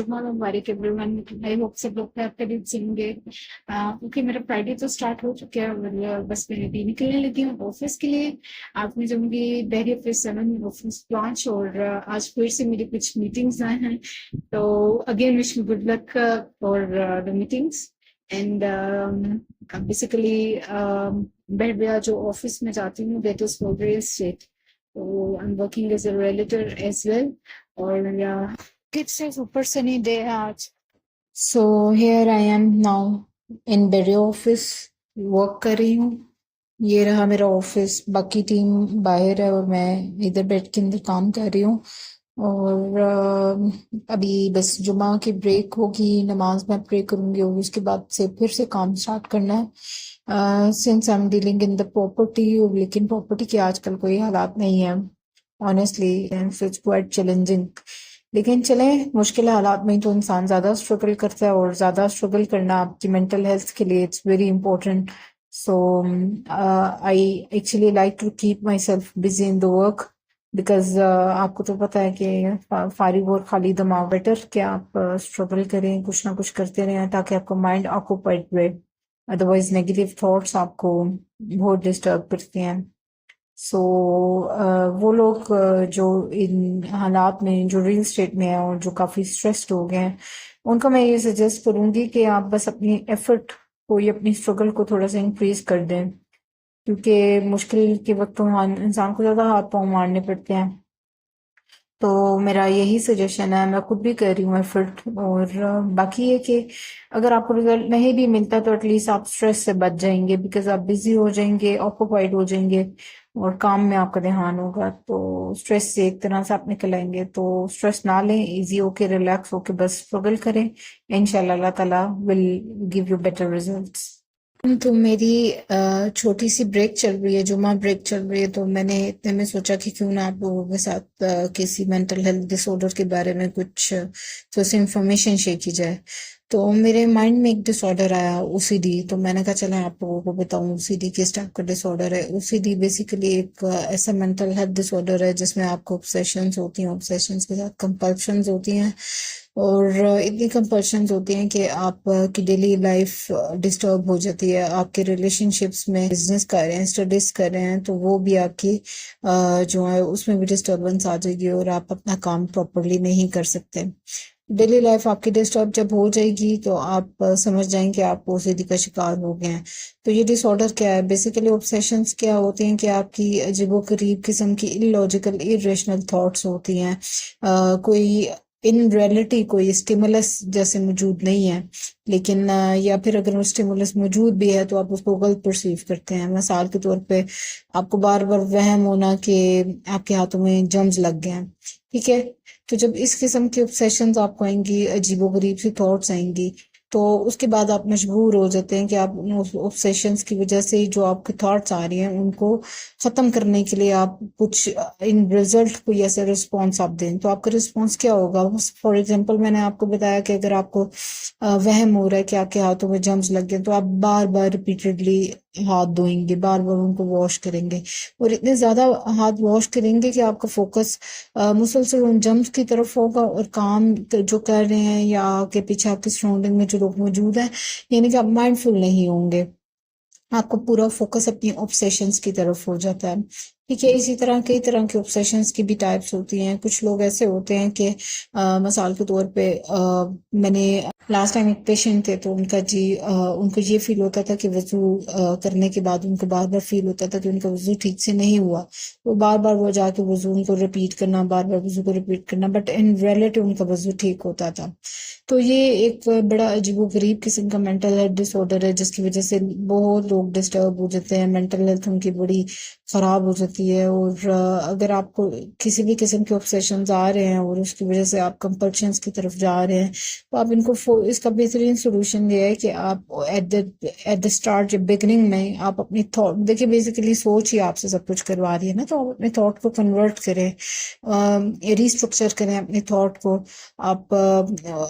जुम्मा मुबारक everyone. I hope सब लोग खैर खैरियत से होंगे। ओके, मेरा फ्राइडे तो स्टार्ट हो चुका है और बस मैं अभी निकलने लगी हूँ ऑफिस के लिए। आज मैं जाऊंगी डेयरी ऑफिस 7 ऑफिस ब्रांच और आज फिर से मेरी कुछ मीटिंग्स आए हैं। तो again wish me good luck for the meetings and basically मैं जो ऑफिस में जाती हूँ that is for real estate. तो I am working as a realtor as well और it's a super sunny day आज। So here I am now in Berry office work कर रही हूँ। ये रहा मेरा ऑफिस, बाकी टीम बाहर है और मैं इधर बैठ के अंदर काम कर रही हूँ। और अभी बस जुमा की ब्रेक होगी, नमाज में प्रे करूंगी और उसके बाद से फिर से काम स्टार्ट करना है। Since I am dealing in the property, लेकिन प्रॉपर्टी के आजकल कोई हालात नहीं है honestly, and it's quite challenging. लेकिन चले, मुश्किल हालात में तो इंसान ज्यादा स्ट्रगल करता है और ज्यादा स्ट्रगल करना आपकी मेंटल हेल्थ के लिए it's very important. So I actually like to keep myself busy in the work because आपको तो पता है कि फारिग और खाली दिमाग बेटर कि आप स्ट्रगल करें, कुछ ना कुछ करते रहें ताकि आपका माइंड ऑक्यूपाइड रहे। अदरवाइज नेगेटिव थॉट्स आपको बहुत डिस्टर्ब करते हैं। सो वो लोग जो इन हालात में, जो रियल स्टेट में है और जो काफ़ी स्ट्रेस्ड हो गए हैं, उनको मैं ये सजेस्ट करूंगी कि आप बस अपनी एफर्ट को, ये अपनी स्ट्रगल को थोड़ा सा इंक्रीज कर दें, क्योंकि मुश्किल के वक्त तो इंसान को ज़्यादा हाथ पांव मारने पड़ते हैं। तो मेरा यही सजेशन है, मैं खुद भी कर रही हूँ एफर्ट। और बाकी ये कि अगर आपको रिजल्ट नहीं भी मिलता तो एटलीस्ट आप स्ट्रेस से बच जाएंगे, बिकॉज आप बिजी हो जाएंगे, ऑक्यूपाइड हो जाएंगे और काम में आपका ध्यान होगा। तो स्ट्रेस से एक तरह से आप निकल आएंगे। तो स्ट्रेस ना लें, इजी होके रिलैक्स होके बस स्ट्रगल करें। इंशाल्लाह अल्लाह ताला will give you better results. तो मेरी छोटी सी ब्रेक चल रही है, जुमा ब्रेक चल रही है, तो मैंने इतने में सोचा कि क्यों ना आप लोगों के साथ किसी मेंटल हेल्थ डिसऑर्डर के बारे में कुछ थोड़ी सी इंफॉर्मेशन शेयर की जाए। तो मेरे माइंड में एक डिसऑर्डर आया, ओसीडी। तो मैंने कहा चला आप लोगों को बताऊं ओसीडी किस टाइप का डिसऑर्डर है। ओसीडी बेसिकली एक ऐसा मेंटल हेल्थ डिसऑर्डर है जिसमें आपको ऑब्सेशंस होती हैं, ऑब्सेशंस के साथ कंपल्शंस होती हैं और इतनी कंपल्शंस होती हैं कि आपकी डेली लाइफ डिस्टर्ब हो जाती है। आपके रिलेशनशिप्स में, बिजनेस कर रहे हैं, स्टडीज कर रहे हैं, तो वो भी आपकी जो है उसमें भी डिस्टर्बेंस आ जाएगी और आप अपना काम प्रॉपरली नहीं कर सकते। डेली लाइफ आपकी डिस्टर्ब जब हो जाएगी तो आप समझ जाएंगे आप ओसीडी का शिकार हो गए हैं। तो ये डिसऑर्डर क्या है? बेसिकली ऑब्सेशंस क्या होते हैं कि आपकी अजीबोगरीब किस्म की इलॉजिकल इरेशनल थॉट्स होती हैं। कोई इन रियलिटी कोई स्टिमुलस जैसे मौजूद नहीं है, लेकिन या फिर अगर वो स्टिमुलस मौजूद भी है तो आप उसको गलत परसीव करते हैं। मिसाल के तौर पे आपको बार बार वहम होना कि आपके हाथों में जर्म्स लग गए हैं, ठीक है। तो जब इस किस्म की ऑब्सेशंस आपको आएंगी, अजीबोगरीब सी थॉट्स आएंगी, तो उसके बाद आप मजबूर हो जाते हैं कि आप उन ऑब्सेशंस की वजह से जो आपके थॉट्स आ रही हैं उनको खत्म करने के लिए आप कुछ इन रिजल्ट कोई ऐसा रिस्पॉन्स आप दें। तो आपका रिस्पॉन्स क्या होगा? फॉर एग्जांपल मैंने आपको बताया कि अगर आपको वहम हो रहा है कि आपके हाथों में जर्म्स लग गए, तो आप बार बार रिपीटेडली हाथ धोएंगे, बार बार उनको वॉश करेंगे और इतने ज्यादा हाथ वॉश करेंगे कि आपका फोकस मुसलसल उन जर्म्स की तरफ होगा और काम जो कर रहे हैं या आपके पीछे आपके सराउंडिंग में जो लोग मौजूद हैं, यानी कि आप माइंडफुल नहीं होंगे। आपका पूरा फोकस अपनी ऑब्सेशंस की तरफ हो जाता है, ठीक है। इसी तरह कई तरह के ऑब्सेशंस की भी टाइप्स होती हैं। कुछ लोग ऐसे होते हैं कि मिसाल के तौर पे मैंने लास्ट टाइम एक पेशेंट थे, तो उनको ये फील होता था कि वजू करने के बाद उनको बार बार फील होता था कि उनका वजू ठीक से नहीं हुआ। तो बार बार वो जाके वजू उनको रिपीट करना, बार बार वजू को रिपीट करना, बट इन रियलिटी उनका वजू ठीक होता था। तो ये एक बड़ा अजीबोगरीब किस्म का मेंटल हेल्थ डिसऑर्डर है जिसकी वजह से बहुत लोग डिस्टर्ब हो जाते हैं, मेंटल हेल्थ उनकी बड़ी खराब हो जाती है। और अगर आपको किसी भी किस्म के ऑब्सेशंस आ रहे हैं और उसकी वजह से आप कंपल्शंस की तरफ जा रहे हैं, तो आप इनको इसका बेहतरीन सोल्यूशन ये है कि आप एट द स्टार्ट, जब बिगनिंग में आप अपनी थॉट देखिए, बेसिकली सोच ही आपसे सब कुछ करवा रही है ना, तो आप अपने थॉट को कन्वर्ट करें, रीस्ट्रक्चर करें अपने थॉट को। आप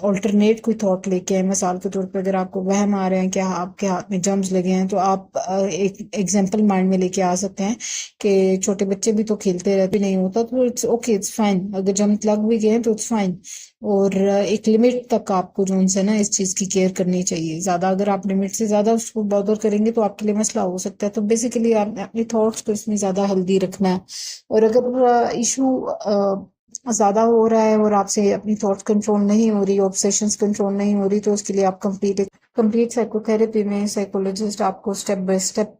ऑल्टरनेट कोई थॉट लेके आए। मिसाल के तौर पर अगर आपको वहम आ रहे हैं कि आपके हाथ में जम्स लगे हैं, तो आप एक एग्जाम्पल माइंड में लेके आ सकते हैं कि छोटे बच्चे भी तो खेलते रहते, नहीं होता तो इट्स ओके, इट्स फाइन, अगर जम्स लग भी गए तो इट्स फाइन। और एक लिमिट तक आपको जो है ना इस चीज की केयर करनी चाहिए। ज्यादा अगर आप लिमिट से ज्यादा उसको बॉदर करेंगे तो आपके लिए मसला हो सकता है। तो बेसिकली आपने अपने थॉट्स को इसमें ज्यादा हेल्दी रखना है। और अगर इशू ज्यादा हो रहा है और आपसे अपनी थॉट्स कंट्रोल नहीं हो रही, ऑब्सेशंस कंट्रोल नहीं हो रही, तो उसके लिए आप कंप्लीट साइकोथेरेपी में साइकोलॉजिस्ट आपको स्टेप बाय स्टेप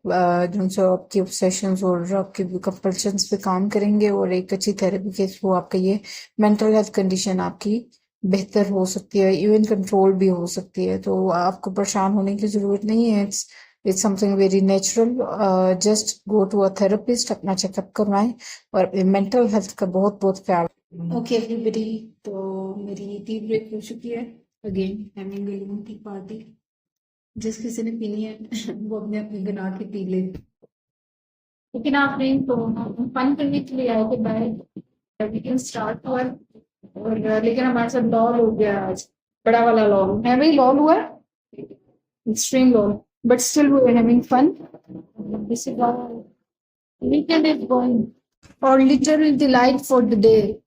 जो सो आपकी ऑब्सेशंस और आपके कंपल्शंस पे काम करेंगे, और एक अच्छी थेरेपी के थ्रू आपका ये मेंटल हेल्थ कंडीशन आपकी बेहतर हो सकती है, इवन कंट्रोल भी हो सकती है। तो आपको परेशान होने की जरूरत नहीं है। It's something very natural. Just go to a therapist, अपना चेकअप करवाएं और अपने मेंटल हेल्थ का बहुत बहुत ख्याल। ओके एवरीबॉडी, तो मेरी टी ब्रेक हो चुकी है। Again having a lemon tea party. जिस किसी ने पीनी है वो अपने अपने बना के पी ले। लेकिन आप नहीं तो फन करने के लिए आए थे बाहर, वी कैन स्टार्ट वर्क। और लेकिन हमारे साथ लॉल हो गया आज, बड़ा वाला लॉल है भाई, लॉल हुआ extreme lol, but still we are having fun. This is our weekend is going, or literal delight for the day.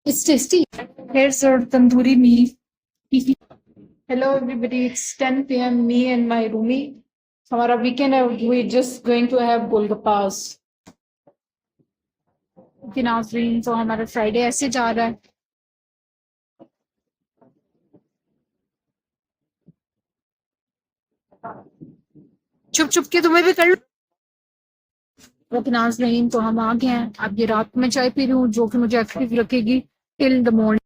It's tasty. Here's our tandoori meat. Hello everybody, it's 10 p.m. Me and my roomie. हमारा weekend है, we're just going to have golgappas. लेकिन नाज़रीन, तो हमारा Friday ऐसे जा रहा है। चुप चुप के तुम्हें भी कर लो। लेकिन नाज़रीन, तो हम आ गए हैं। अब ये रात में चाय पी रही हूँ जो कि मुझे एक्टिव रखेगी टिल द मॉर्निंग।